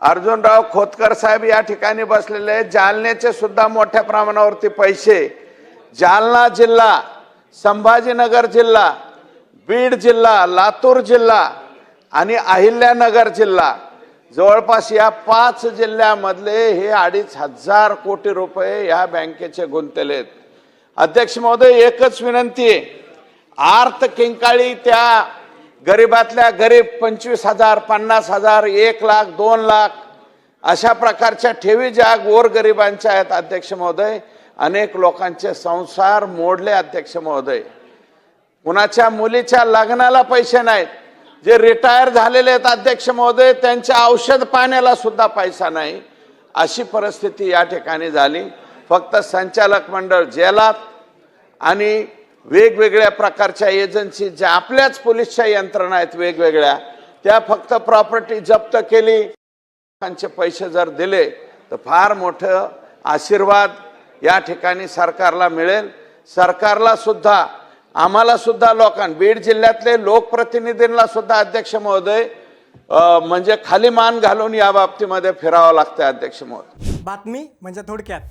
अर्जुनराव खोतकर साहेब या ठिकाणी बसलेले आहेत। जालन्याचे सुद्धा मोठ्या प्रमाणावरती पैसे, जालना जिल्हा, संभाजीनगर जिल्हा, बीड जिल्हा, लातूर जिल्हा आणि अहिल्यानगर जिल्हा, जवळपास या 5 जिल्ह्यामधले हे 2,500 कोटी रुपये या बँकेचे गुंतलेत। अध्यक्ष महोदय, एकच विनंती आहे, आर्त किंकाळी त्या गरीबातल्या गरीब 25,000, 50,000, 1 लाख, 2 लाख अशा प्रकारच्या ठेवी ज्या गोरगरिबांच्या आहेत अध्यक्ष महोदय, अनेक लोकांचे संसार मोडले अध्यक्ष महोदय। कुणाच्या मुलीच्या लग्नाला पैसे नाहीत, जे रिटायर झालेले आहेत अध्यक्ष महोदय त्यांच्या औषध पाण्याला सुद्धा पैसा नाही, अशी परिस्थिती या ठिकाणी झाली। फक्त संचालक मंडळ जेलात आणि वेगवेगळ्या प्रकारच्या एजन्सी ज्या आपल्याच पोलीसच्या यंत्रणा आहेत वेगवेगळ्या, त्या फक्त प्रॉपर्टी जप्त केली। लोकांचे पैसे जर दिले तर फार मोठं आशीर्वाद या ठिकाणी सरकारला मिळेल। सरकारला सुद्धा, आम्हाला सुद्धा बीड जिल्ह्यातले लोकप्रतिनिधींना सुद्धा अध्यक्ष महोदय म्हणजे खाली मान घालून या बाबतीमध्ये फिरावं लागतं अध्यक्ष महोदय। बातमी म्हणजे थोडक्यात।